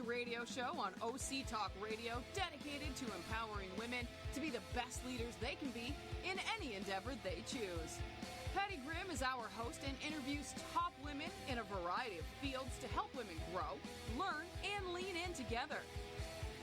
radio show on OC Talk Radio, dedicated to empowering women to be the best leaders they can be in any endeavor they choose. Patty Grimm is our host and interviews top women in a variety of fields to help women grow, learn, and lean in together.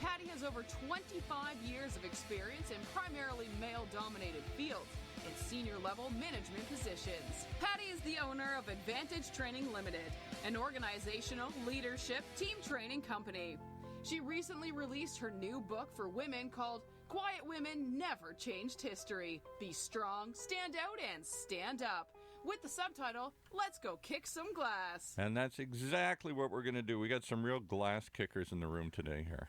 Patty has over 25 years of experience in primarily male-dominated fields in senior-level management positions. Patty is the owner of Advantage Training Limited, an organizational leadership team training company. She recently released her new book for women called Quiet Women Never Changed History. Be strong, stand out, and stand up. With the subtitle, Let's Go Kick Some Glass. And that's exactly what we're going to do. We got some real glass kickers in the room today here.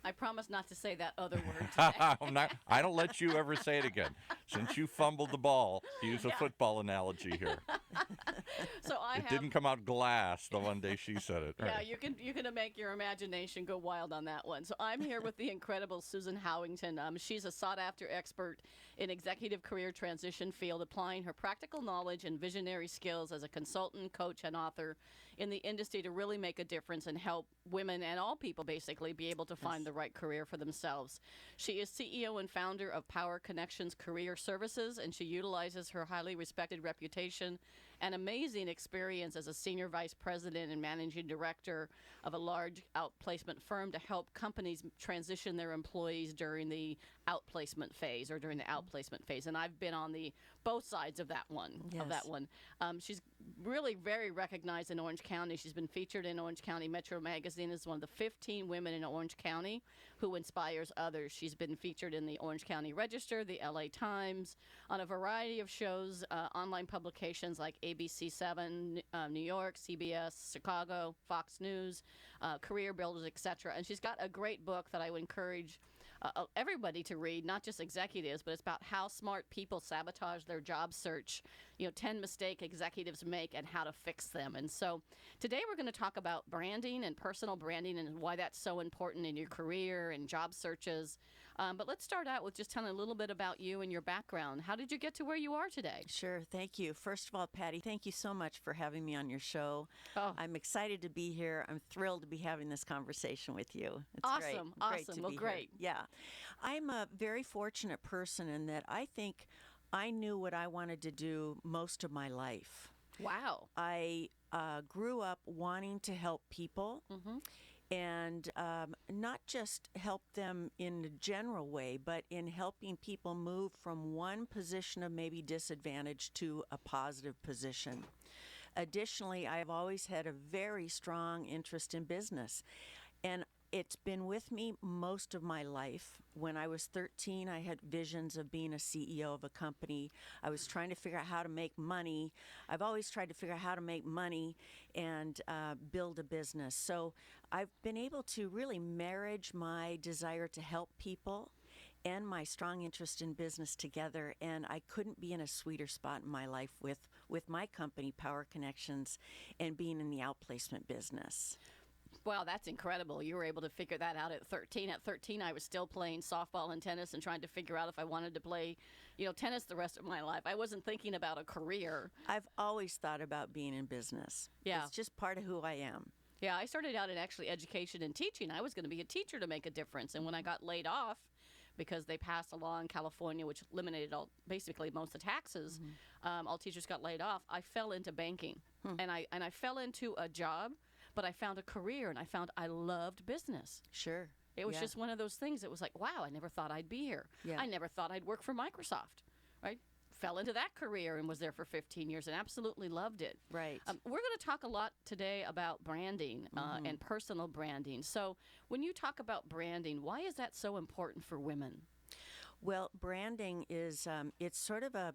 I promise not to say that other word today. I don't let you ever say it again. Since you fumbled the ball, to use a football analogy here. So it didn't come out glass the one day she said it. Yeah, Right. you can make your imagination go wild on that one. So I'm here with the incredible Susan Howington. She's a sought-after expert in executive career transition field, applying her practical knowledge and visionary skills as a consultant, coach, and author in the industry to really make a difference and help women and all people basically be able to find the right career for themselves. She is CEO and founder of Power Connections Career Services, and she utilizes her highly respected reputation and amazing experience as a senior vice president and managing director of a large outplacement firm to help companies transition their employees during the outplacement phase. And I've been on the both sides of that one. Yes. She's really very recognized in Orange County. She's been featured in Orange County Metro Magazine as one of the 15 women in Orange County who inspires others. She's been featured in the Orange County Register, the LA Times, on a variety of shows, online publications like ABC7, New York, CBS, Chicago, Fox News, Career Builders, etc. And she's got a great book that I would encourage everybody to read, not just executives, but it's about how smart people sabotage their job search, 10 mistakes executives make and how to fix them. And so today we're going to talk about branding and personal branding and why that's so important in your career and job searches. But let's start out with just telling a little bit about you and your background. How did you get to where you are today? Sure. Thank you. First of all, Patty, thank you so much for having me on your show. Oh. I'm excited to be here. I'm thrilled to be having this conversation with you. It's Awesome. Great to Well, be great. Here. Yeah. I'm a very fortunate person in that I think I knew what I wanted to do most of my life. Wow. I grew up wanting to help people. Mm-hmm. And not just help them in a general way, but in helping people move from one position of maybe disadvantage to a positive position. Additionally, I've always had a very strong interest in business. And it's been with me most of my life. When I was 13, I had visions of being a CEO of a company. I was trying to figure out how to make money. I've always tried to figure out how to make money and build a business. So I've been able to really marriage my desire to help people and my strong interest in business together, and I couldn't be in a sweeter spot in my life with my company, Power Connections, and being in the outplacement business. Wow, that's incredible. You were able to figure that out at 13. At 13, I was still playing softball and tennis and trying to figure out if I wanted to play, tennis the rest of my life. I wasn't thinking about a career. I've always thought about being in business. Yeah. It's just part of who I am. Yeah, I started out in actually education and teaching. I was going to be a teacher to make a difference. And when I got laid off, because they passed a law in California which eliminated basically most of the taxes, all teachers got laid off, I fell into banking. And I fell into a job, but I found a career, and I found I loved business. Sure. It was just one of those things. It was like, wow, I never thought I'd be here. Yeah. I never thought I'd work for Microsoft, right? Fell into that career and was there for 15 years and absolutely loved it. Right. We're going to talk a lot today about branding and personal branding. So when you talk about branding, why is that so important for women? Well, branding is, it's sort of a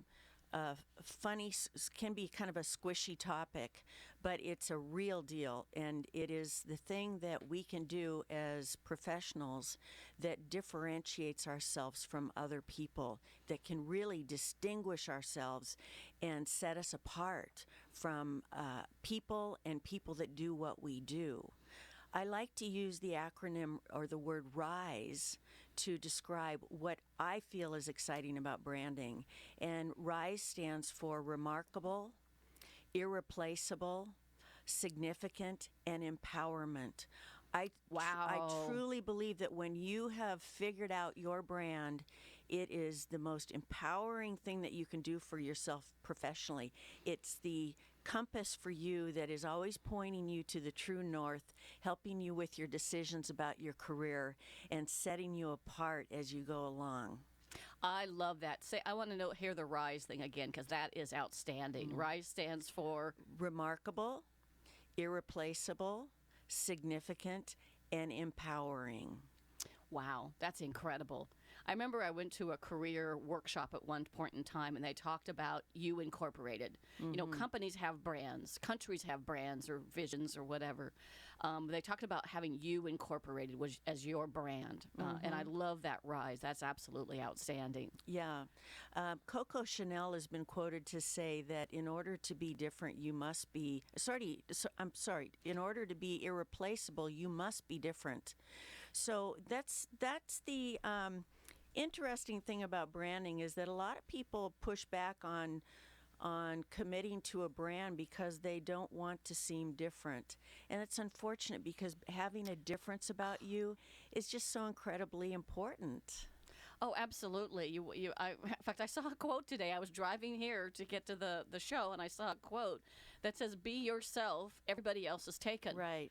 funny, can be kind of a squishy topic, but it's a real deal, and it is the thing that we can do as professionals that differentiates ourselves from other people, that can really distinguish ourselves and set us apart from people and people that do what we do. I like to use the acronym or the word RISE to describe what I feel is exciting about branding. And RISE stands for remarkable, irreplaceable, significant, and empowerment. I Wow. truly believe that when you have figured out your brand, it is the most empowering thing that you can do for yourself professionally. It's the compass for you that is always pointing you to the true north, helping you with your decisions about your career, and setting you apart as you go along. I love that. Say, I want to hear the RISE thing again because that is outstanding. RISE stands for Remarkable, irreplaceable, significant, and empowering. wow, that's incredible. I remember I went to a career workshop at one point in time and they talked about You Incorporated. You know, companies have brands, countries have brands or visions or whatever. They talked about having You Incorporated as your brand. And I love that RISE. That's absolutely outstanding. Yeah. Coco Chanel has been quoted to say that in order to be different, you must be, in order to be irreplaceable, you must be different. So that's the interesting thing about branding is that a lot of people push back on committing to a brand because they don't want to seem different. And it's unfortunate because having a difference about you is just so incredibly important. Oh, absolutely. In fact, I saw a quote today. I was driving here to get to the show, and I saw a quote that says, "Be yourself. Everybody else is taken." Right.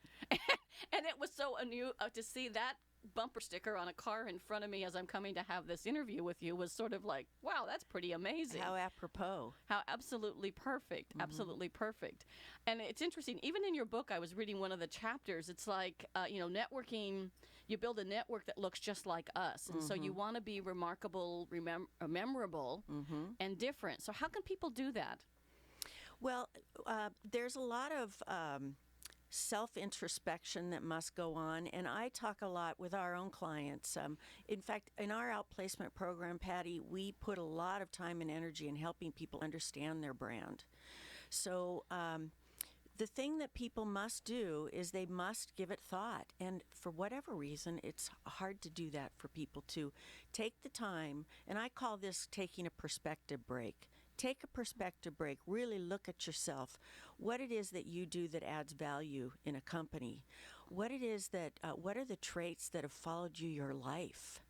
And it was so new to see that bumper sticker on a car in front of me as I'm coming to have this interview with you was sort of like, wow, that's pretty amazing. How apropos. How absolutely perfect. Absolutely perfect. And it's interesting. Even in your book, I was reading one of the chapters. It's like, networking, you build a network that looks just like us. And so you want to be remarkable, memorable, and different. So how can people do that? Well, there's a lot of self-introspection that must go on, and I talk a lot with our own clients. In fact, in our outplacement program, Patty, we put a lot of time and energy in helping people understand their brand. So the thing that people must do is they must give it thought, and for whatever reason, it's hard to do that for people to take the time, and I call this taking a perspective break. Take a perspective break. Really look at yourself. What it is that you do that adds value in a company. What it is that, what are the traits that have followed you your life?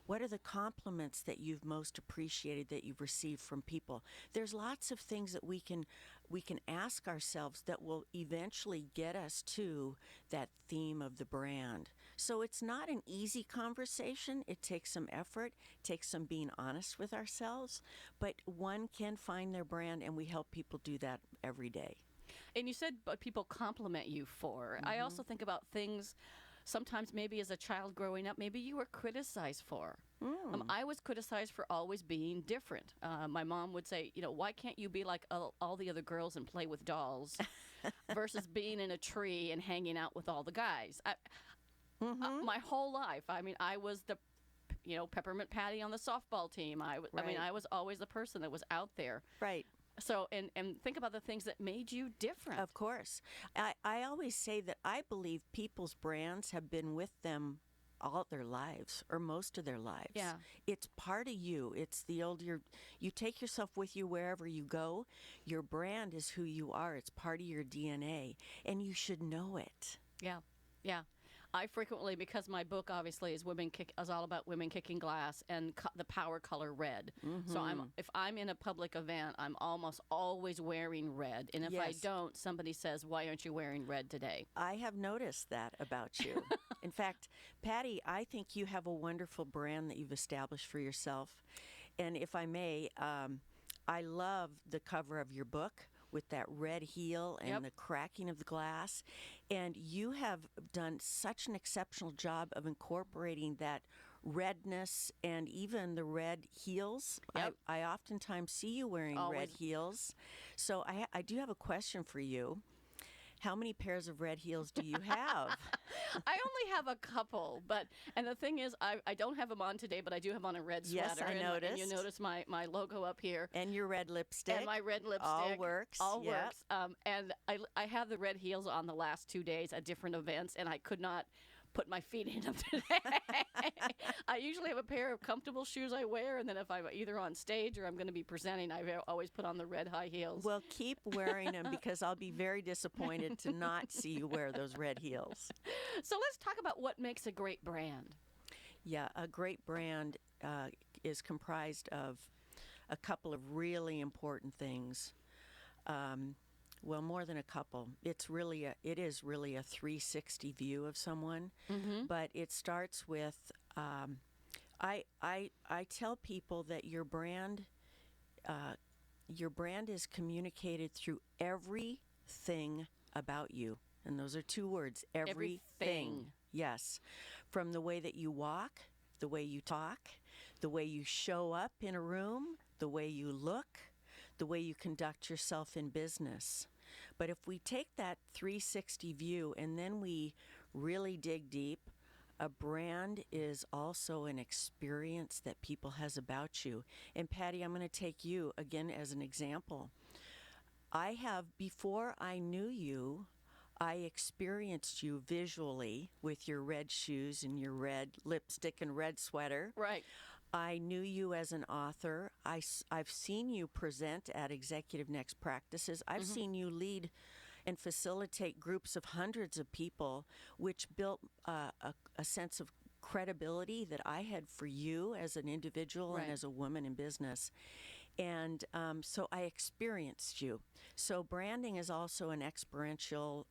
What are the compliments that you've most appreciated that you've received from people? There's lots of things that we can ask ourselves that will eventually get us to that theme of the brand. So it's not an easy conversation. It takes some effort, takes some being honest with ourselves, but one can find their brand, and we help people do that every day. And you said what people compliment you for. I also think about things sometimes maybe as a child growing up, maybe you were criticized for. I was criticized for always being different. My mom would say, why can't you be like all the other girls and play with dolls versus being in a tree and hanging out with all the guys? My whole life, I was the Peppermint Patty on the softball team. I was always the person that was out there. Right. So, and think about the things that made you different. Of course. I always say that I believe people's brands have been with them all their lives or most of their lives. Yeah. It's part of you. It's the old, you take yourself with you wherever you go. Your brand is who you are. It's part of your DNA, and you should know it. Yeah. Yeah. I frequently, because my book obviously is all about women kicking glass and the power color red. So if I'm in a public event, I'm almost always wearing red. And if I don't, somebody says, "Why aren't you wearing red today?" I have noticed that about you. In fact, Patty, I think you have a wonderful brand that you've established for yourself. And if I may, I love the cover of your book with that red heel and the cracking of the glass. And you have done such an exceptional job of incorporating that redness and even the red heels. I oftentimes see you wearing red heels. So I do have a question for you. How many pairs of red heels do you have? I only have a couple, and the thing is, I don't have them on today, but I do have on a red sweater. Yes, I noticed. And you notice my logo up here. And your red lipstick. And my red lipstick. All works. All works. And I have the red heels on the last 2 days at different events, and I could not put my feet in them today. I usually have a pair of comfortable shoes I wear, and then if I'm either on stage or I'm going to be presenting, I always put on the red high heels. Well, keep wearing them because I'll be very disappointed to not see you wear those red heels. So let's talk about what makes a great brand. Yeah, a great brand is comprised of a couple of really important things. Well, more than a couple. It is really a 360 view of someone, but it starts with. I tell people that your brand is communicated through everything about you, and those are two words. Everything. Yes, from the way that you walk, the way you talk, the way you show up in a room, the way you look, the way you conduct yourself in business. But if we take that 360 view and then we really dig deep, a brand is also an experience that people has about you. And Patty, I'm going to take you again as an example. Before I knew you, I experienced you visually with your red shoes and your red lipstick and red sweater. Right. I knew you as an author. I've seen you present at Executive Next Practices. I've seen you lead and facilitate groups of hundreds of people, which built a sense of credibility that I had for you as an individual and as a woman in business. And so I experienced you. So branding is also an experiential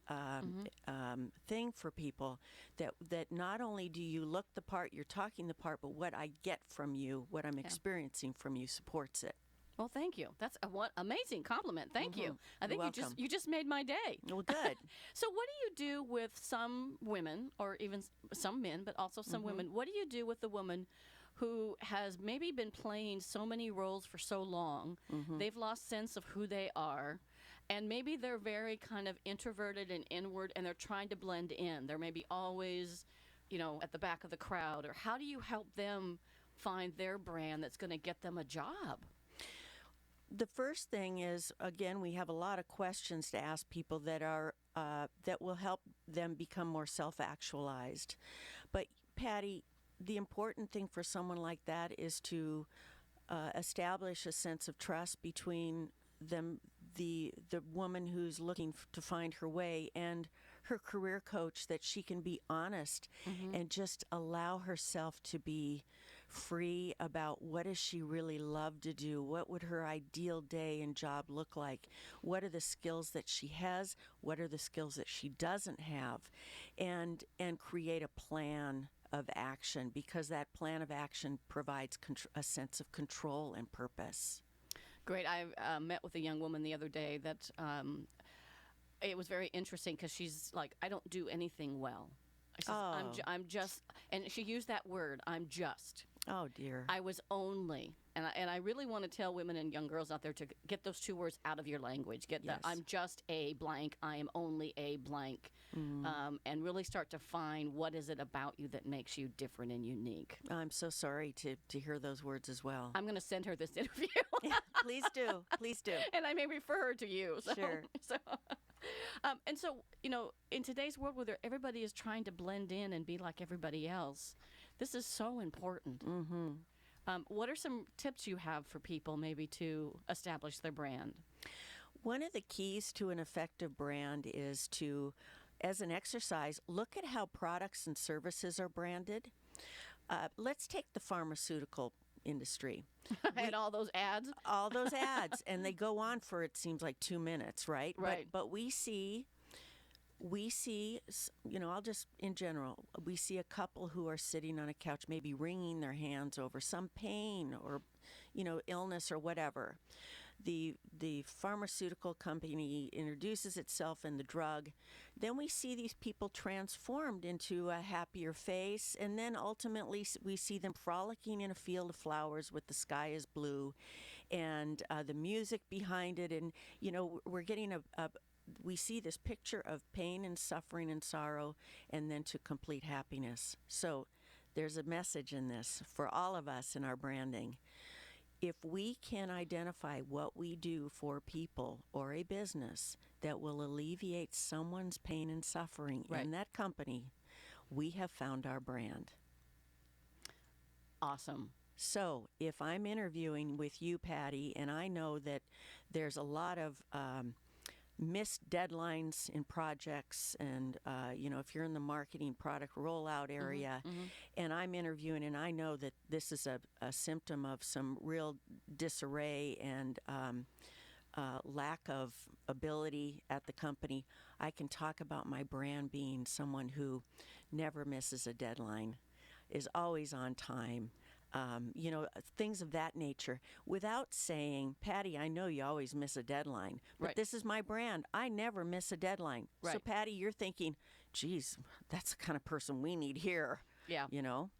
thing for people, that not only do you look the part, you're talking the part, but what I get from you, what I'm experiencing from you supports it. Well, thank you. That's what amazing compliment. Thank you. I think You're welcome. you just made my day. Well, good. So what do you do with some women, or even some men, but also some women? What do you do with the woman who has maybe been playing so many roles for so long, they've lost sense of who they are, and maybe they're very kind of introverted and inward, and they're trying to blend in. They're maybe always, at the back of the crowd. Or how do you help them find their brand that's going to get them a job? The first thing is, again, we have a lot of questions to ask people that will help them become more self-actualized. But Patty, the important thing for someone like that is to establish a sense of trust between them, the woman who's looking to find her way, and her career coach, that she can be honest and just allow herself to be free about what does she really love to do, what would her ideal day and job look like, what are the skills that she has, what are the skills that she doesn't have, and create a plan of action, because that plan of action provides a sense of control and purpose. Great. I met with a young woman the other day that it was very interesting, because she's like, I don't do anything well. She says, I'm just, and she used that word, I'm just. Oh, dear. I was only. And I really want to tell women and young girls out there to get those two words out of your language. Get Yes. I'm just a blank. I am only a blank. And really start to find what is it about you that makes you different and unique. I'm so sorry to hear those words as well. I'm going to send her this interview. Please do. Please do. And I may refer her to you. So, Sure. And so, in today's world where everybody is trying to blend in and be like everybody else, this is so important. What are some tips you have for people maybe to establish their brand? One of the keys to an effective brand is to, as an exercise, look at how products and services are branded. Let's take the pharmaceutical industry. And all those ads? All those ads, and they go on for, it seems like, 2 minutes, right? Right. But we see, I'll just, in general, we see a couple who are sitting on a couch, maybe wringing their hands over some pain or, illness or whatever. The pharmaceutical company introduces itself and the drug. Then we see these people transformed into a happier face, and then ultimately we see them frolicking in a field of flowers with the sky is blue, and the music behind it, and we're getting we see this picture of pain and suffering and sorrow, and then to complete happiness. So there's a message in this for all of us in our branding. If we can identify what we do for people or a business that will alleviate someone's pain and suffering Right. in that company, we have found our brand. Awesome. So if I'm interviewing with you, Patty, and I know that there's a lot of missed deadlines in projects, and if you're in the marketing product rollout area, and I'm interviewing, and I know that this is a symptom of some real disarray and lack of ability at the company, I can talk about my brand being someone who never misses a deadline, is always on time. Things of that nature, without saying, Patty, I know you always miss a deadline, but Right. this is my brand. I never miss a deadline. So, Right. Patty, you're thinking, geez, that's the kind of person we need here. Yeah.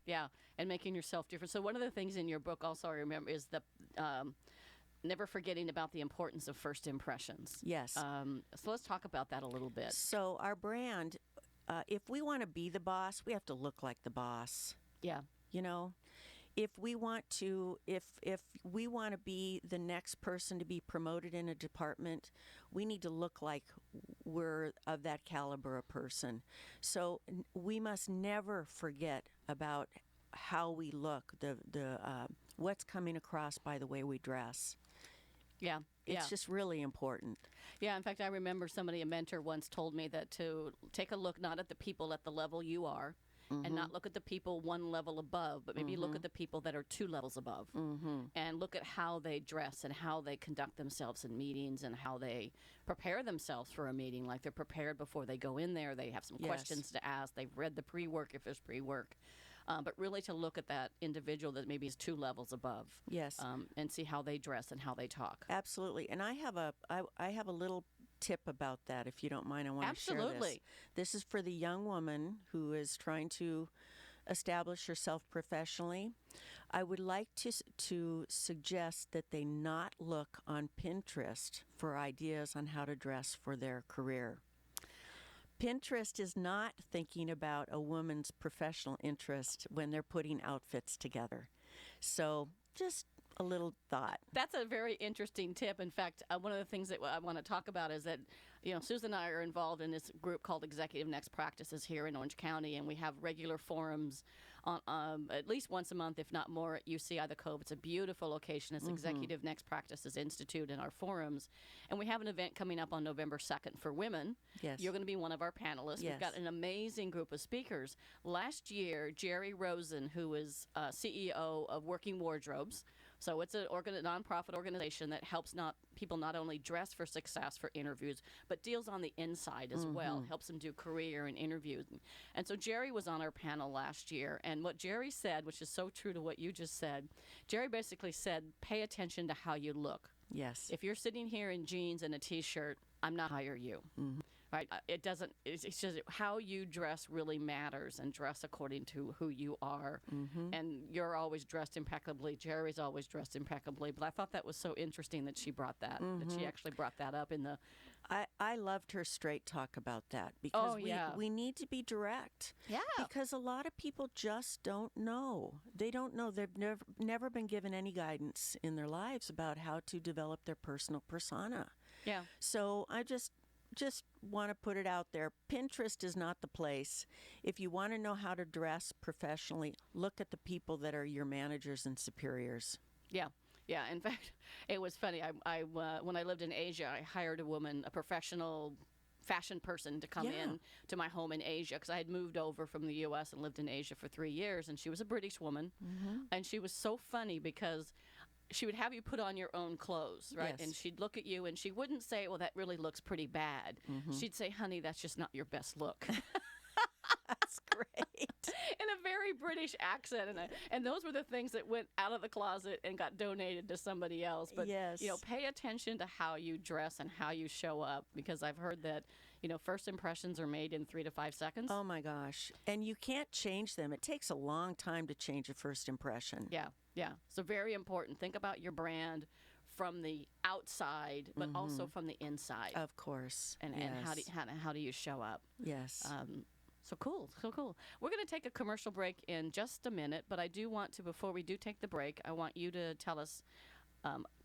Yeah, and making yourself different. So one of the things in your book also I remember is the never forgetting about the importance of first impressions. Yes. So let's talk about that a little bit. So, our brand, if we want to be the boss, we have to look like the boss. Yeah. If we want to be the next person to be promoted in a department, we need to look like we're of that caliber of person. So we must never forget about how we look, the what's coming across by the way we dress. Yeah. It's just really important. Yeah, in fact, I remember a mentor once told me that to take a look not at the people at the level you are, and not look at the people one level above, but maybe look at the people that are 2 levels above, and look at how they dress and how they conduct themselves in meetings and how they prepare themselves for a meeting. Like they're prepared before they go in there. They have some Yes. questions to ask. They've read the pre-work if there's pre-work. But really to look at that individual that maybe is 2 levels above. Yes. And see how they dress and how they talk. Absolutely. And I have a little tip about that, if you don't mind. I want to share this. Absolutely. This is for the young woman who is trying to establish herself professionally. I would like to suggest that they not look on Pinterest for ideas on how to dress for their career. Pinterest is not thinking about a woman's professional interest when they're putting outfits together. So just a little thought. That's a very interesting tip. In fact, one of the things that I want to talk about is that, Susan and I are involved in this group called Executive Next Practices here in Orange County, and we have regular forums on at least once a month, if not more, at UCI the Cove. It's a beautiful location. It's Executive Next Practices Institute in our forums. And we have an event coming up on November 2nd for women. Yes. You're going to be one of our panelists. Yes. We've got an amazing group of speakers. Last year, Jerry Rosen, who is CEO of Working Wardrobes, so it's a nonprofit organization that helps people not only dress for success for interviews, but deals on the inside as well, helps them do career and interviews. And so Jerry was on our panel last year, and what Jerry said, which is so true to what you just said, Jerry basically said, pay attention to how you look. Yes. If you're sitting here in jeans and a T-shirt, I'm not hire you. Right? It doesn't. It's just how you dress really matters, and dress according to who you are. And you're always dressed impeccably. Jerry's always dressed impeccably. But I thought that was so interesting that she brought that. That she actually brought that up in the. I loved her straight talk about that, because yeah. we need to be direct. Yeah. Because a lot of people just don't know. They don't know. They've never been given any guidance in their lives about how to develop their personal persona. Yeah. So I just want to put it out there. Pinterest is not the place. If you want to know how to dress professionally, look at the people that are your managers and superiors. Yeah. Yeah. In fact, it was funny. I when I lived in Asia, I hired a professional fashion person to come in to my home in Asia, because I had moved over from the U.S. and lived in Asia for 3 years, and she was a British woman, and she was so funny because she would have you put on your own clothes, right? Yes. And she'd look at you and she wouldn't say, well, that really looks pretty bad. She'd say, honey, that's just not your best look. That's great. In a very British accent. And those were the things that went out of the closet and got donated to somebody else. But, Yes. Pay attention to how you dress and how you show up, because I've heard that, first impressions are made in 3 to 5 seconds. Oh, my gosh. And you can't change them. It takes a long time to change a first impression. Yeah, yeah. So very important. Think about your brand from the outside, but also from the inside. Of course. And how do you show up? Yes. So cool. We're going to take a commercial break in just a minute, but I do want to, before we do take the break, I want you to tell us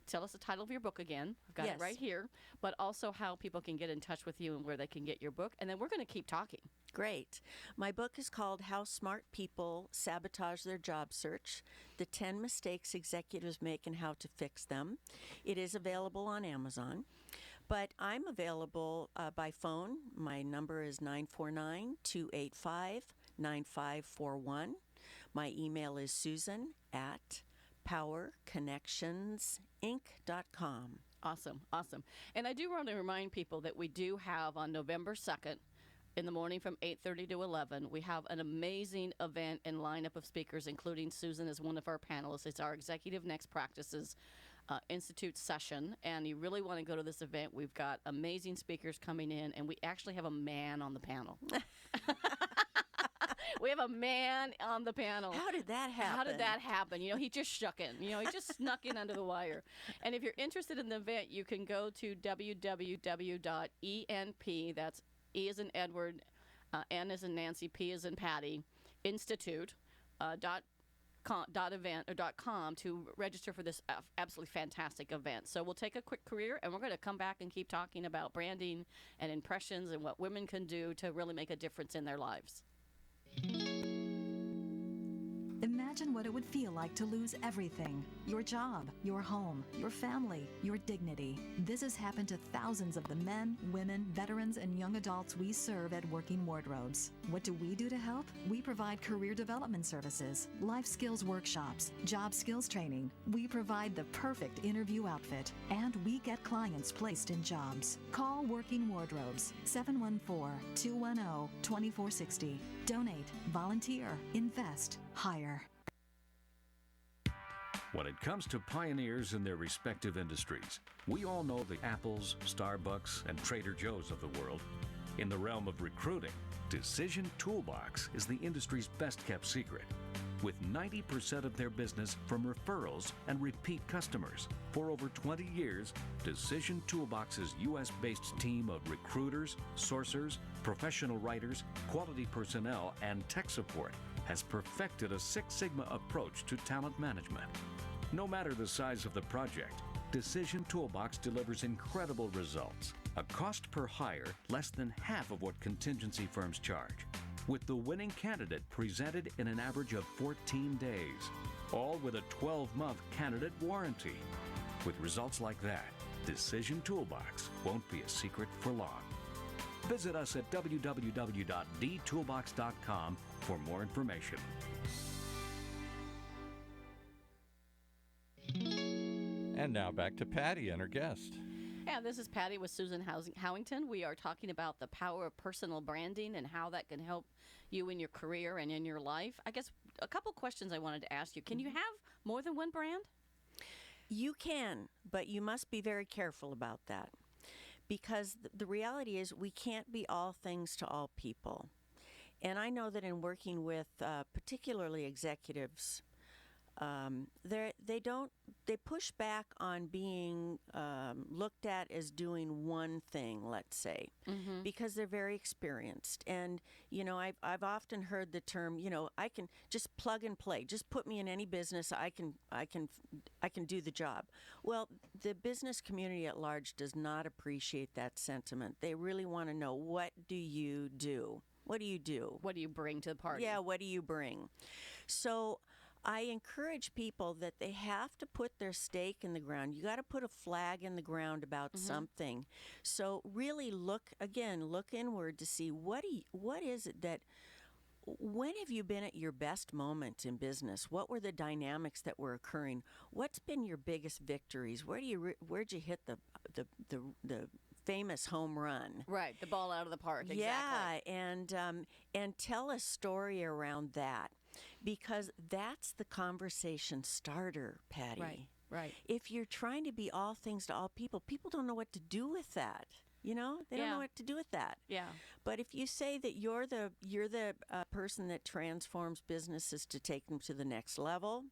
tell us the title of your book again. I've got it Yes. right here. But also how people can get in touch with you and where they can get your book. And then we're going to keep talking. Great. My book is called How Smart People Sabotage Their Job Search: The 10 Mistakes Executives Make and How to Fix Them. It is available on Amazon, but I'm available by phone. My number is 949-285-9541. My email is susan@powerconnectionsinc.com. Awesome. Awesome. And I do want to remind people that we do have on November 2nd, in the morning from 8:30 to 11, we have an amazing event and lineup of speakers, including Susan as one of our panelists. It's our Executive Next Practices Institute session, and you really want to go to this event. We've got amazing speakers coming in, and we actually have a man on the panel. We have a man on the panel. How did that happen? How did that happen? He just shook in. He just snuck in under the wire. And if you're interested in the event, you can go to www.enp, that's E as in Edward, N as in Nancy, P as in Patty, Institute, .com to register for this absolutely fantastic event. So we'll take a quick career, and we're going to come back and keep talking about branding and impressions and what women can do to really make a difference in their lives. Imagine what it would feel like to lose everything: your job, your home, your family, your dignity. This has happened to thousands of the men, women, veterans, and young adults we serve at Working Wardrobes. What do we do to help? We provide career development services, life skills workshops, job skills training. We provide the perfect interview outfit, and we get clients placed in jobs. Call Working Wardrobes, 714-210-2460. Donate, volunteer, invest, hire. When it comes to pioneers in their respective industries, we all know the Apples, Starbucks, and Trader Joe's of the world. In the realm of recruiting, Decision Toolbox is the industry's best-kept secret, with 90% of their business from referrals and repeat customers. For over 20 years, Decision Toolbox's U.S.-based team of recruiters, sourcers, professional writers, quality personnel, and tech support has perfected a Six Sigma approach to talent management. No matter the size of the project, Decision Toolbox delivers incredible results. A cost per hire less than half of what contingency firms charge, with the winning candidate presented in an average of 14 days, all with a 12-month candidate warranty. With results like that, Decision Toolbox won't be a secret for long. Visit us at www.dtoolbox.com for more information. And now back to Patty and her guest. Yeah, this is Patty with Susan Howington. We are talking about the power of personal branding and how that can help you in your career and in your life. I guess a couple questions I wanted to ask you. Can you have more than one brand? You can, but you must be very careful about that, because the reality is we can't be all things to all people. And I know that in working with particularly executives, they push back on being looked at as doing one thing, let's say, because they're very experienced. And I've often heard the term, I can just plug and play, just put me in any business, I can do the job. Well, the business community at large does not appreciate that sentiment. They really want to know, what do you do? What do you do? What do you bring to the party? Yeah, what do you bring? So I encourage people that they have to put their stake in the ground. You got to put a flag in the ground about something. So really look inward to see what is it that, when have you been at your best moment in business? What were the dynamics that were occurring? What's been your biggest victories? Where'd you hit the famous home run? Right, the ball out of the park. Exactly. Yeah, and tell a story around that. Because that's the conversation starter, Patty. Right. If you're trying to be all things to all people, people don't know what to do with that. They don't know what to do with that. Yeah. But if you say that you're the person that transforms businesses to take them to the next level,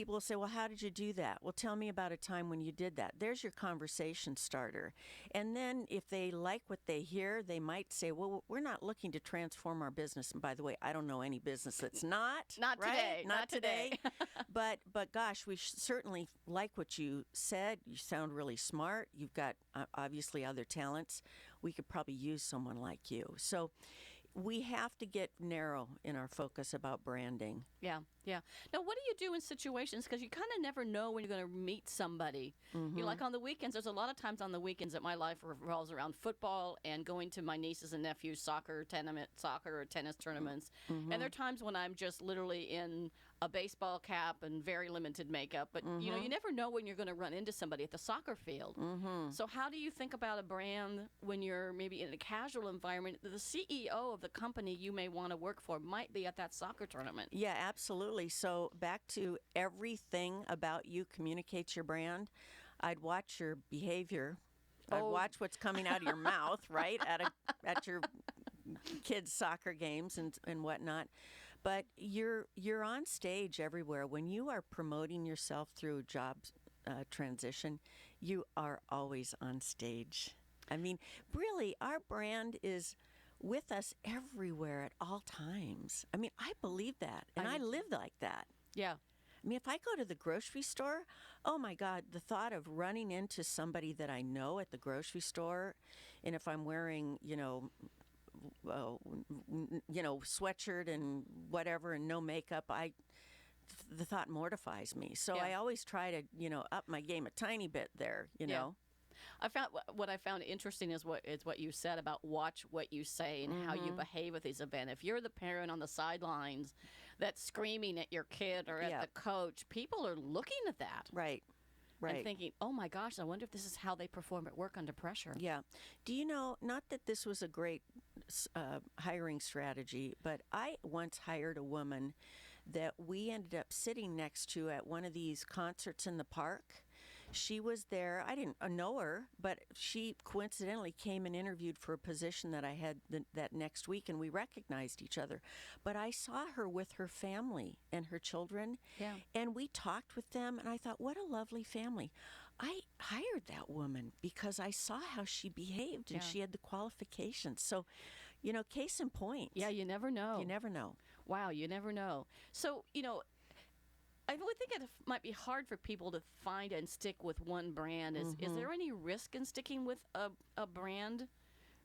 people will say, well, how did you do that? Well, tell me about a time when you did that. There's your conversation starter. And then if they like what they hear, they might say, well, we're not looking to transform our business. And by the way, I don't know any business that's not. Not right? today. Not today. But gosh, we certainly like what you said. You sound really smart. You've got obviously other talents. We could probably use someone like you. So we have to get narrow in our focus about branding. Yeah, yeah. Now, what do you do in situations? Because you kind of never know when you're going to meet somebody. You know, like on the weekends, there's a lot of times on the weekends that my life revolves around football and going to my nieces and nephews' soccer or tennis tournaments. And there are times when I'm just literally in a baseball cap and very limited makeup. But, you know, you never know when you're going to run into somebody at the soccer field. So how do you think about a brand when you're maybe in a casual environment? The CEO of the company you may want to work for might be at that soccer tournament. Yeah, absolutely. So back to everything about you communicates your brand. I'd watch your behavior. I'd watch what's coming out of your mouth, right, at your kids' soccer games and whatnot. But you're on stage everywhere. When you are promoting yourself through a job transition, you are always on stage. I mean, really, our brand is with us everywhere at all times. I mean, I believe that, and I live like that. Yeah. I mean, if I go to the grocery store, oh my God, the thought of running into somebody that I know at the grocery store, and if I'm wearing, sweatshirt and whatever and no makeup, the thought mortifies me. So Yeah. I always try to, up my game a tiny bit there, you know. I found what I found interesting is what you said about watch what you say and how you behave at these events. If you're the parent on the sidelines that's screaming at your kid or at the coach, people are looking at that. Right. And thinking, oh my gosh, I wonder if this is how they perform at work under pressure. Yeah. Do you know, not that this was a great hiring strategy, but I once hired a woman that we ended up sitting next to at one of these concerts in the park. She was there. I didn't know her, but she coincidentally came and interviewed for a position that I had that next week, and we recognized each other. But I saw her with her family and her children, and we talked with them, and I thought, what a lovely family. I hired that woman because I saw how she behaved, and she had the qualifications. So, case in point. Yeah, you never know. You never know. Wow, you never know. So, I would think it might be hard for people to find and stick with one brand. Is there any risk in sticking with a brand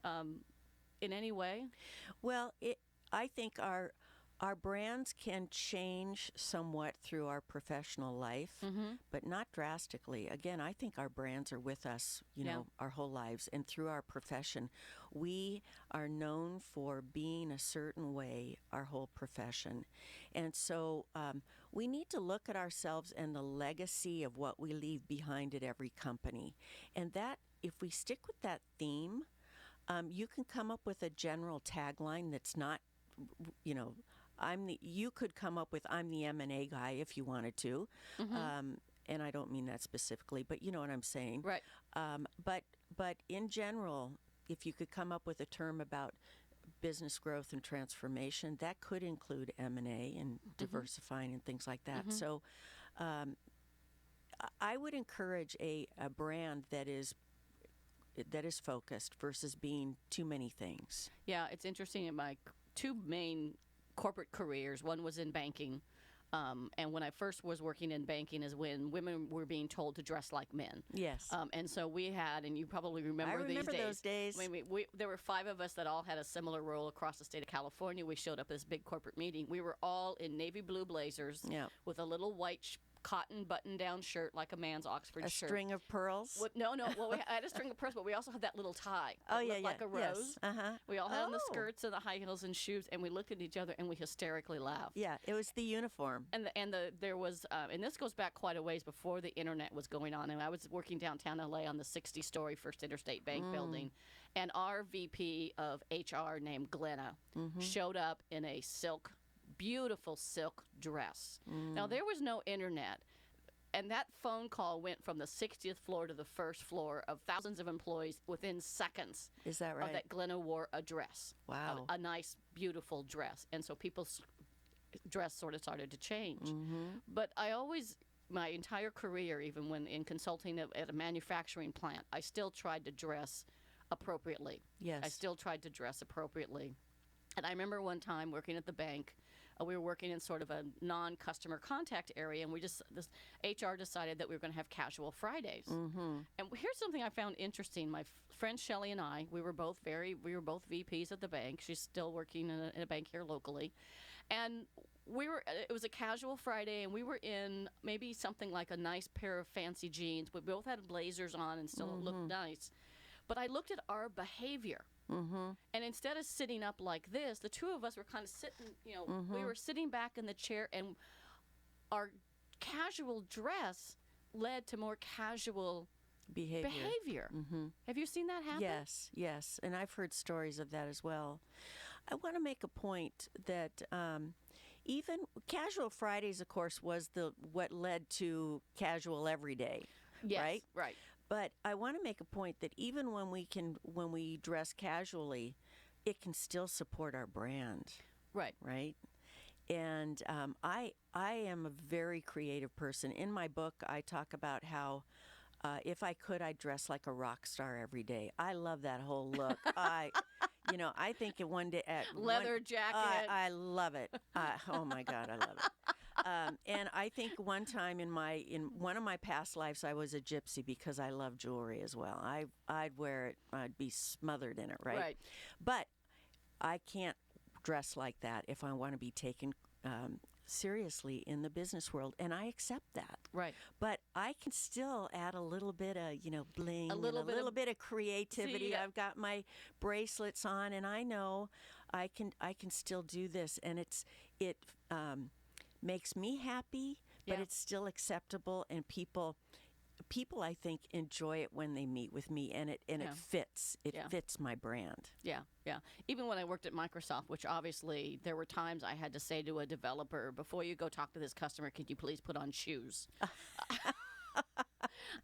in any way? Well, I think our brands can change somewhat through our professional life, but not drastically. Again, I think our brands are with us, our whole lives. And through our profession, we are known for being a certain way our whole profession. And so we need to look at ourselves and the legacy of what we leave behind at every company. And that, if we stick with that theme, you can come up with a general tagline that's not, you could come up with I'm the M&A guy if you wanted to. And I don't mean that specifically, but you know what I'm saying. Right. But in general, if you could come up with a term about business growth and transformation, that could include M&A and diversifying and things like that. So I would encourage a brand that is focused versus being too many things. Yeah, it's interesting. In my two main corporate careers, one was in banking. And when I first was working in banking is when women were being told to dress like men. Yes. And so we had, and you probably remember these days. Those days. I mean, there were 5 of us that all had a similar role across the state of California. We showed up at this big corporate meeting. We were all in navy blue blazers with a little white cotton button-down shirt like a man's Oxford shirt. A string of pearls? No. Well, I had a string of pearls, but we also had that little tie. Oh, that yeah, looked like a rose. Yes. We all had on the skirts and the high heels and shoes, and we looked at each other and we hysterically laughed. Yeah, it was the uniform. There was, and this goes back quite a ways before the internet was going on. And I was working downtown LA on the 60-story First Interstate Bank building, and our VP of HR named Glenna showed up in a beautiful silk dress. Now, there was no internet, and that phone call went from the 60th floor to the first floor of thousands of employees within seconds. Is that right? Of that Glenna wore a dress. Wow. A nice, beautiful dress. And so people dress sort of started to change. But I always, my entire career, even when in consulting at a manufacturing plant, I still tried to dress appropriately. Yes. I still tried to dress appropriately. And I remember one time working at the bank, we were working in sort of a non-customer contact area, and this HR decided that we were going to have casual Fridays. And here's something I found interesting. My friend Shelley and I, we were both VPs at the bank. She's still working in a bank here locally, and it was a casual Friday, and we were in maybe something like a nice pair of fancy jeans. We both had blazers on and still looked nice. But I looked at our behavior. And instead of sitting up like this, the two of us were kind of sitting, we were sitting back in the chair, and our casual dress led to more casual behavior. Have you seen that happen? Yes. And I've heard stories of that as well. I want to make a point that even Casual Fridays, of course, was what led to casual everyday, Yes, right? But I want to make a point that even when we dress casually, it can still support our brand. Right. And I am a very creative person. In my book, I talk about how if I could, I'd dress like a rock star every day. I love that whole look. I think one day leather jacket. I love it. Oh my God, I love it. And I think one time in one of my past lives, I was a gypsy because I love jewelry as well. I'd wear it. I'd be smothered in it, right? But I can't dress like that if I want to be taken seriously in the business world, and I accept that. Right. But I can still add a little bit of bling, a little bit of creativity. See, I've got my bracelets on, and I know I can still do this, and it makes me happy, but it's still acceptable, and people I think enjoy it when they meet with me, and it fits. It fits my brand. Yeah. Even when I worked at Microsoft, which obviously there were times I had to say to a developer, before you go talk to this customer, could you please put on shoes?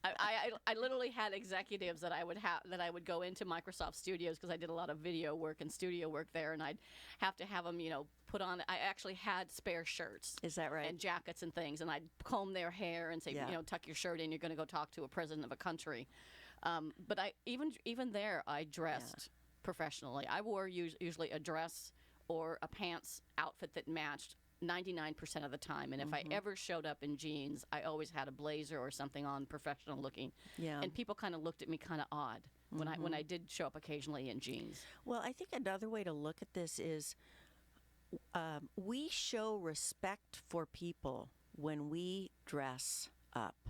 I literally had executives that I would go into Microsoft Studios, because I did a lot of video work and studio work there, and I'd have to have them, put on. I actually had spare shirts. Is that right? And jackets and things, and I'd comb their hair and say, tuck your shirt in. You're going to go talk to a president of a country. But I even there, I dressed professionally. I wore usually a dress or a pants outfit that matched 99% of the time, and if I ever showed up in jeans, I always had a blazer or something on, professional looking. And people kind of looked at me kind of odd when I did show up occasionally in jeans. Well, I think another way to look at this is we show respect for people when we dress up.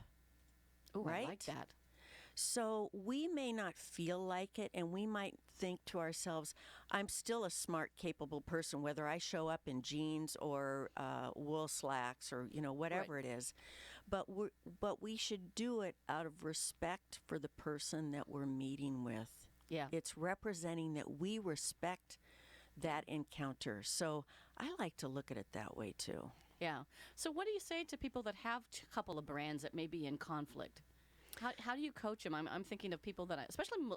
Oh, right? I like that. So we may not feel like it, and we might think to ourselves, I'm still a smart, capable person, whether I show up in jeans or wool slacks or, whatever it is. But we should do it out of respect for the person that we're meeting with. Yeah. It's representing that we respect that encounter. So I like to look at it that way, too. Yeah. So what do you say to people that have a couple of brands that may be in conflict? How do you coach them? I'm thinking of people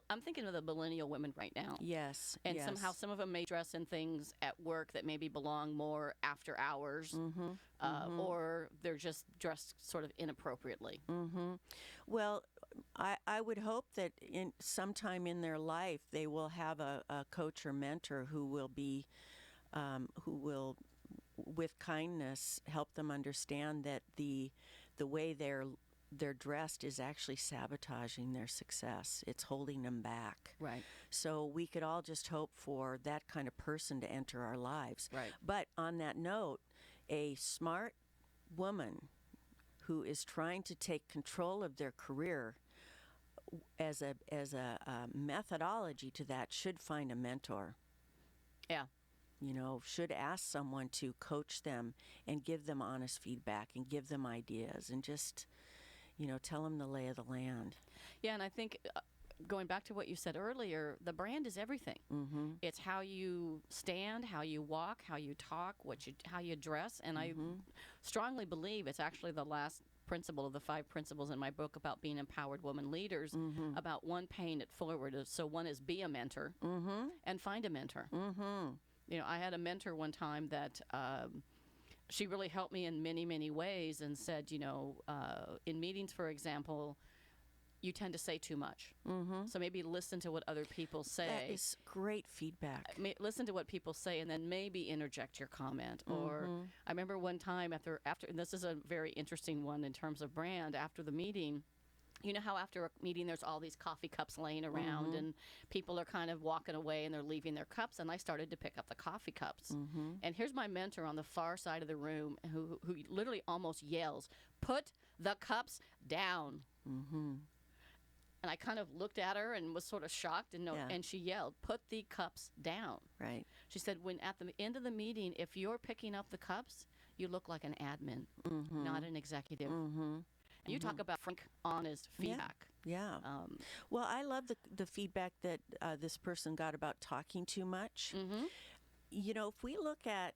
I'm thinking of the millennial women right now. Yes. And somehow some of them may dress in things at work that maybe belong more after hours, or they're just dressed sort of inappropriately. Well, I would hope that sometime in their life they will have a coach or mentor who will with kindness help them understand that the way they're dressed is actually sabotaging their success. It's holding them back. Right. So we could all just hope for that kind of person to enter our lives. Right. But on that note, a smart woman who is trying to take control of their career as a methodology to that should find a mentor. Yeah. Should ask someone to coach them and give them honest feedback and give them ideas and just tell them the lay of the land. Yeah, and I think going back to what you said earlier, the brand is everything. It's how you stand, how you walk, how you talk, how you dress, and I strongly believe it's actually the last principle of the 5 principles in my book about being empowered women leaders, about one paying it forward. So one is be a mentor and find a mentor. I had a mentor one time that she really helped me in many, many ways and said, in meetings, for example, you tend to say too much. So maybe listen to what other people say. That is great feedback. Listen to what people say and then maybe interject your comment. Or I remember one time after, and this is a very interesting one in terms of brand, after the meeting, you know how after a meeting there's all these coffee cups laying around and people are kind of walking away and they're leaving their cups, and I started to pick up the coffee cups. And here's my mentor on the far side of the room who literally almost yells, "Put the cups down." And I kind of looked at her and was sort of shocked, and she yelled, "Put the cups down." Right. She said, when at the end of the meeting, if you're picking up the cups, you look like an admin, not an executive. And you talk about frank, honest feedback. Yeah. Well, I love the feedback that this person got about talking too much. You know, if we look at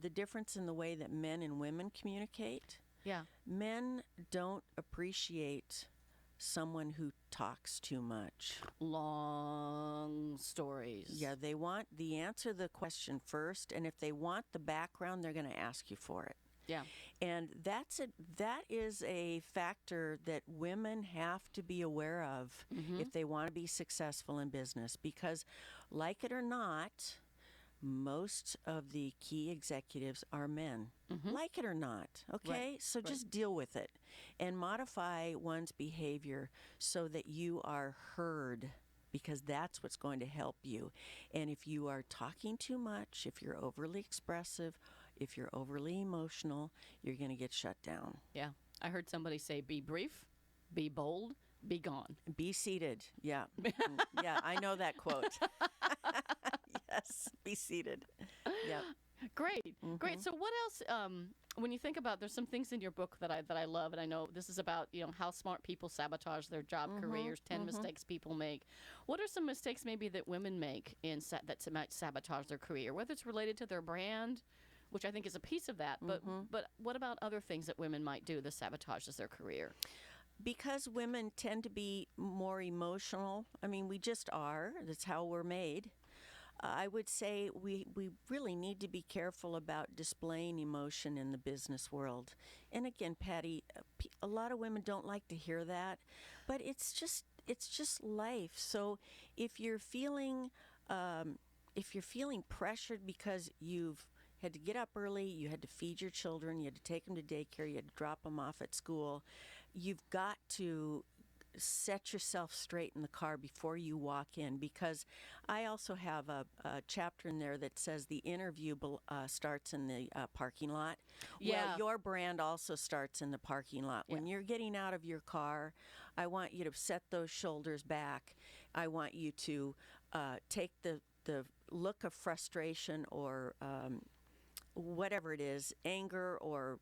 the difference in the way that men and women communicate, men don't appreciate someone who talks too much. Long stories. Yeah, they want the answer to the question first, and if they want the background, they're going to ask you for it. Yeah. And that is a factor that women have to be aware of if they want to be successful in business, because like it or not, most of the key executives are men. Like it or not, okay? Right. So just deal with it and modify one's behavior so that you are heard, because that's what's going to help you. And if you are talking too much, if you're overly expressive, if you're overly emotional, you're going to get shut down. Yeah. I heard somebody say, be brief, be bold, be gone. Be seated. Yeah. Yeah, I know that quote. Yes, be seated. Yeah. Great. Great. So what else, when you think about, there's some things in your book that I love, and I know this is about, how smart people sabotage their job careers, 10 mistakes people make. What are some mistakes maybe that women make that might sabotage their career, whether it's related to their brand, which I think is a piece of that, but what about other things that women might do that sabotages their career? Because women tend to be more emotional. I mean, we just are. That's how we're made. I would say we really need to be careful about displaying emotion in the business world. And again, Patty, a lot of women don't like to hear that, but it's just life. So if you're feeling pressured because you've had to get up early, you had to feed your children, you had to take them to daycare, you had to drop them off at school, you've got to set yourself straight in the car before you walk in, because I also have a chapter in there that says the interview starts in the parking lot. Yeah. Well, your brand also starts in the parking lot. When you're getting out of your car, I want you to set those shoulders back. I want you to take the look of frustration or whatever it is, anger or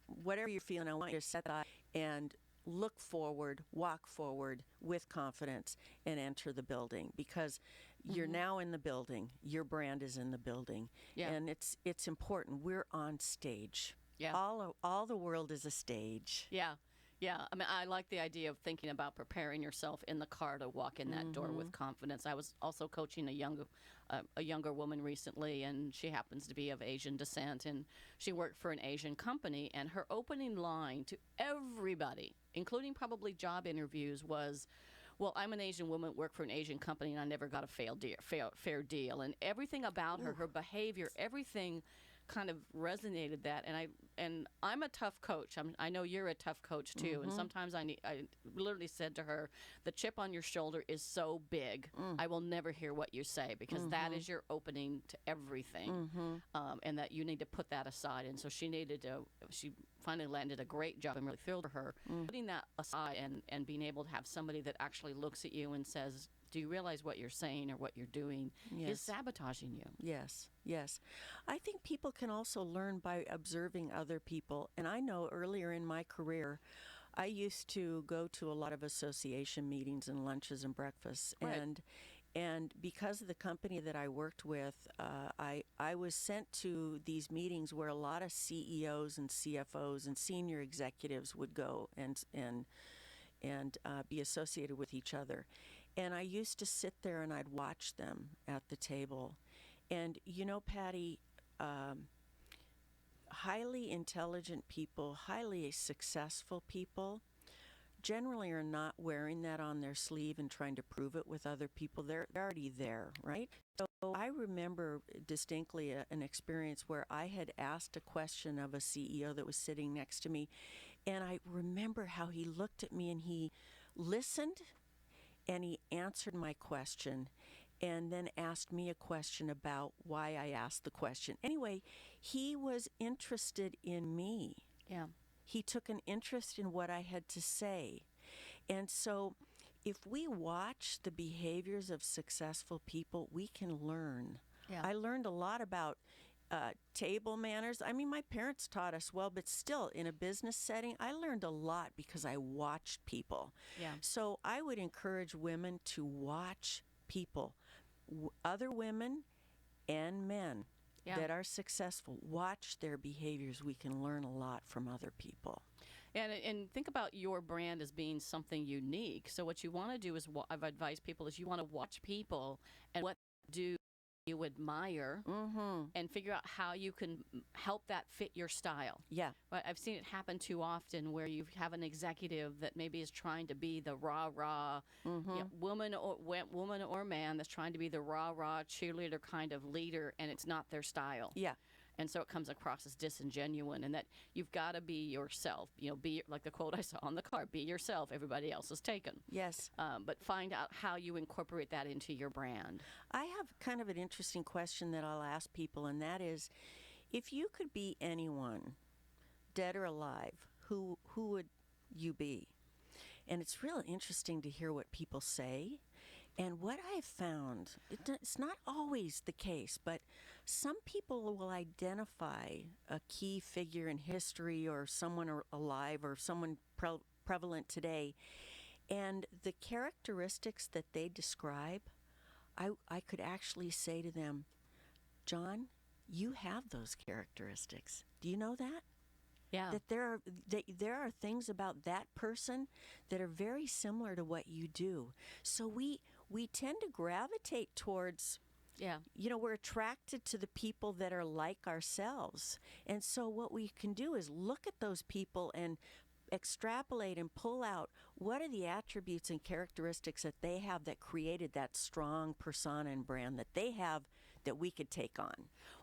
whatever you're feeling. I want you to set that and look forward, walk forward with confidence, and enter the building, because you're now in the building. Your brand is in the building, and it's important. We're on stage. Yeah. All the world is a stage. Yeah. Yeah, I mean, I like the idea of thinking about preparing yourself in the car to walk in that door with confidence. I was also coaching a younger woman recently, and she happens to be of Asian descent, and she worked for an Asian company, and her opening line to everybody, including probably job interviews, was, well, I'm an Asian woman, work for an Asian company, and I never got a fair deal. And everything about her behavior, everything kind of resonated that. And I'm a tough coach. I know you're a tough coach too. And sometimes I literally said to her, the chip on your shoulder is so big, I will never hear what you say, because that is your opening to everything. And that you need to put that aside. And so she finally landed a great job. I'm really thrilled for her. Putting that aside and being able to have somebody that actually looks at you and says, do you realize what you're saying or what you're doing is sabotaging you? Yes, yes. I think people can also learn by observing other people. And I know earlier in my career, I used to go to a lot of association meetings and lunches and breakfasts. Right. And because of the company that I worked with, I was sent to these meetings where a lot of CEOs and CFOs and senior executives would go and be associated with each other. And I used to sit there and I'd watch them at the table. And, Patty, highly intelligent people, highly successful people, generally are not wearing that on their sleeve and trying to prove it with other people. They're already there, right? So I remember distinctly an experience where I had asked a question of a CEO that was sitting next to me, and I remember how he looked at me and he listened and he answered my question and then asked me a question about why I asked the question. Anyway, he was interested in me. Yeah. He took an interest in what I had to say. And so if we watch the behaviors of successful people, we can learn. Yeah. I learned a lot about table manners. I mean, my parents taught us well, but still, in a business setting, I learned a lot because I watched people. Yeah. So I would encourage women to watch people, other women and men that are successful. Watch their behaviors. We can learn a lot from other people. And think about your brand as being something unique. So what you want to do is, I've advised people, is you want to watch people and what do you admire, and figure out how you can help that fit your style. Yeah. But I've seen it happen too often where you have an executive that maybe is trying to be the rah-rah woman or man that's trying to be the rah-rah cheerleader kind of leader, and it's not their style. Yeah. And so it comes across as disingenuous, and that you've got to be yourself. Be like the quote I saw on the card: "Be yourself. Everybody else is taken." Yes. But find out how you incorporate that into your brand. I have kind of an interesting question that I'll ask people, and that is, if you could be anyone, dead or alive, who would you be? And it's really interesting to hear what people say. And what I've found, it's not always the case, but some people will identify a key figure in history or someone alive or someone prevalent today, and the characteristics that they describe, I could actually say to them, John, you have those characteristics. Do you know that? Yeah. That there are things about that person that are very similar to what you do. So we tend to gravitate towards, we're attracted to the people that are like ourselves. And so what we can do is look at those people and extrapolate and pull out what are the attributes and characteristics that they have that created that strong persona and brand that they have that we could take on.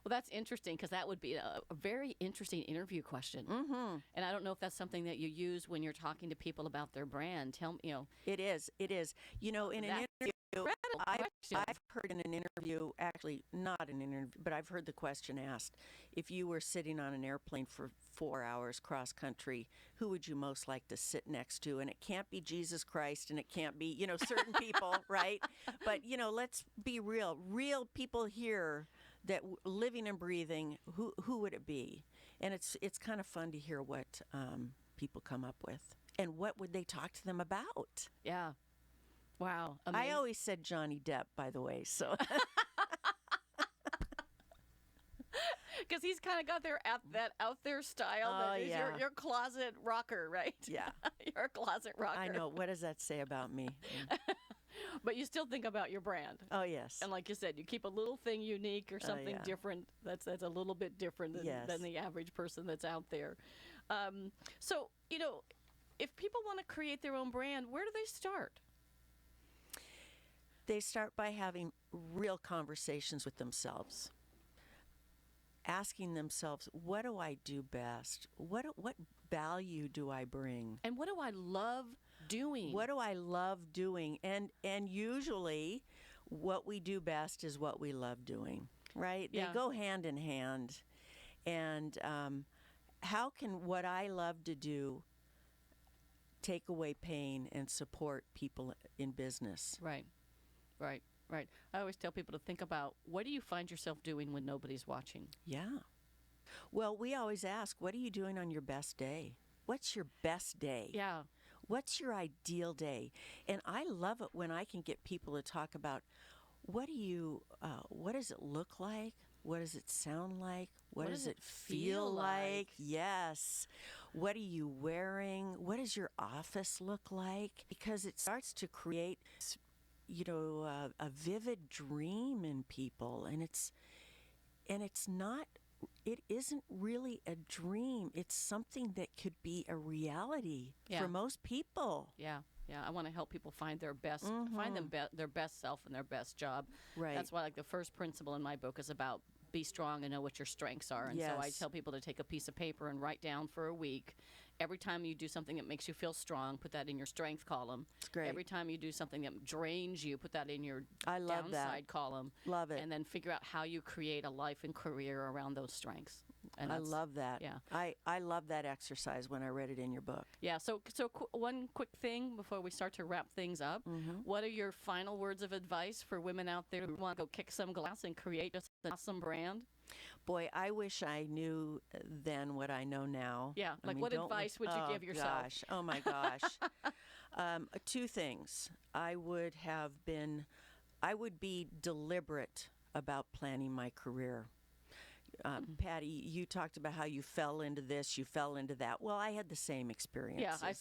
Well, that's interesting because that would be a very interesting interview question. Mm-hmm. And I don't know if that's something that you use when you're talking to people about their brand. Tell me, It is. In an interview, I've heard in an interview, actually not an interview, but I've heard the question asked, if you were sitting on an airplane for 4 hours cross country, who would you most like to sit next to? And it can't be Jesus Christ, and it can't be, certain people, right? But, let's be real. Real people here that living and breathing, who would it be? And it's kind of fun to hear what people come up with. And what would they talk to them about? Yeah. Wow. Amazing. I always said Johnny Depp, by the way, so. Because he's kind of got that out there style. Oh, that is yeah. your closet rocker, right? Yeah. You're a closet rocker. I know. What does that say about me? But you still think about your brand. Oh, yes. And like you said, you keep a little thing unique or something yeah. different that's a little bit different than the average person that's out there. So, if people want to create their own brand, where do they start? They start by having real conversations with themselves, asking themselves, what do I do best? What value do I bring? And what do I love doing? What do I love doing? And usually what we do best is what we love doing, right? Yeah. They go hand in hand. And how can what I love to do take away pain and support people in business? Right. I always tell people to think about, what do you find yourself doing when nobody's watching? Yeah. Well, we always ask, what are you doing on your best day? What's your best day? Yeah. What's your ideal day? And I love it when I can get people to talk about, what does it look like? What does it sound like? What does it feel like? Yes. What are you wearing? What does your office look like? Because it starts to create a vivid dream in people, and it's not isn't really a dream. It's something that could be a reality Yeah. for most people. Yeah. Yeah, I want to help people find their best, find them their best self and their best job. Right. That's why, like, the first principle in my book is about be strong and know what your strengths are. And so I Yes. tell people to take a piece of paper and write down for a week. Every time you do something that makes you feel strong, put that in your strength column. It's great. Every time you do something that drains you, put that in your I love that. downside column. Love it. And then figure out how you create a life and career around those strengths. And I that's- love that. Yeah. I love that exercise when I read it in your book. Yeah. So one quick thing before we start to wrap things up. What are your final words of advice for women out there who want to go kick some glass and create just an awesome brand? Boy, I wish I knew then what I know now. Yeah, I like mean, what don't advice would you give yourself? Gosh. Oh my gosh. Two things. I would be deliberate about planning my career. Patty, you talked about how you fell into this, you fell into that. Well, I had the same experience. Yeah, I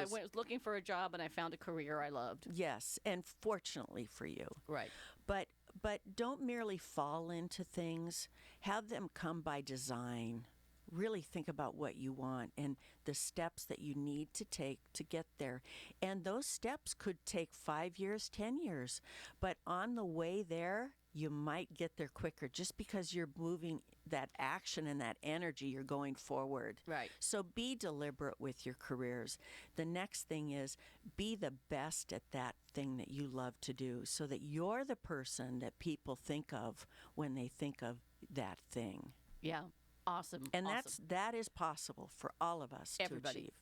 was looking for a job and I found a career I loved. Yes, and fortunately for you. Right. But don't merely fall into things. Have them come by design. Really think about what you want and the steps that you need to take to get there. And those steps could take 5 years, 10 years. But on the way there, you might get there quicker just because you're moving that action and that energy, you're going forward. Right. So be deliberate with your careers. The next thing is be the best at that thing that you love to do so that you're the person that people think of when they think of that thing. Yeah. Awesome. And awesome. that is possible for all of us Everybody. to achieve.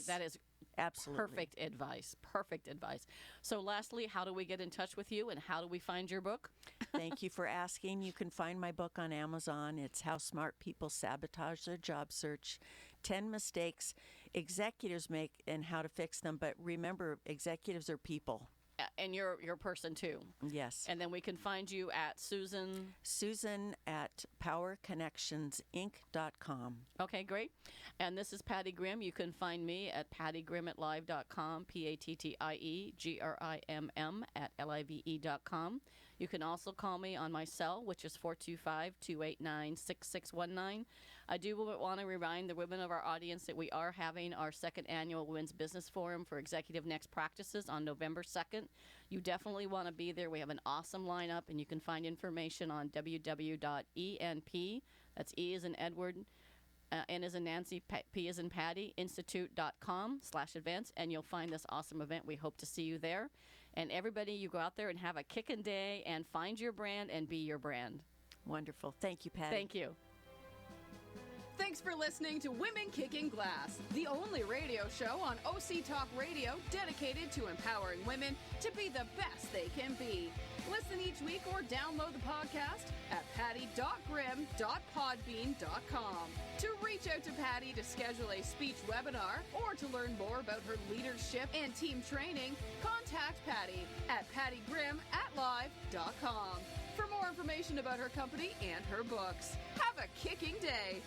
That is absolutely perfect advice. Perfect advice. So lastly, how do we get in touch with you and how do we find your book? Thank you for asking. You can find my book on Amazon. It's How Smart People Sabotage Their Job Search, 10 Mistakes Executives Make and How to Fix Them. But remember, executives are people. And you're a person too. Yes. And then we can find you at Susan at powerconnectionsinc.com. Okay, great. And this is Patty Grimm. You can find me at pattygrimm@live.com, PATTIEGRIMM@LIVE.com. You can also call me on my cell, which is 425-289-6619. I do want to remind the women of our audience that we are having our second annual Women's Business Forum for Executive Next Practices on November 2nd. You definitely want to be there. We have an awesome lineup, and you can find information on www.enp, that's E as in Edward, N as in Nancy, P as in Patty, institute.com/events, and you'll find this awesome event. We hope to see you there. And everybody, you go out there and have a kickin' day and find your brand and be your brand. Wonderful. Thank you, Patty. Thank you. Thanks for listening to Women Kicking Glass, the only radio show on OC Talk Radio dedicated to empowering women to be the best they can be. Listen each week or download the podcast at patty.grimm.podbean.com. To reach out to Patty to schedule a speech webinar or to learn more about her leadership and team training, contact Patty at pattygrimm@live.com. For more information about her company and her books, have a kicking day.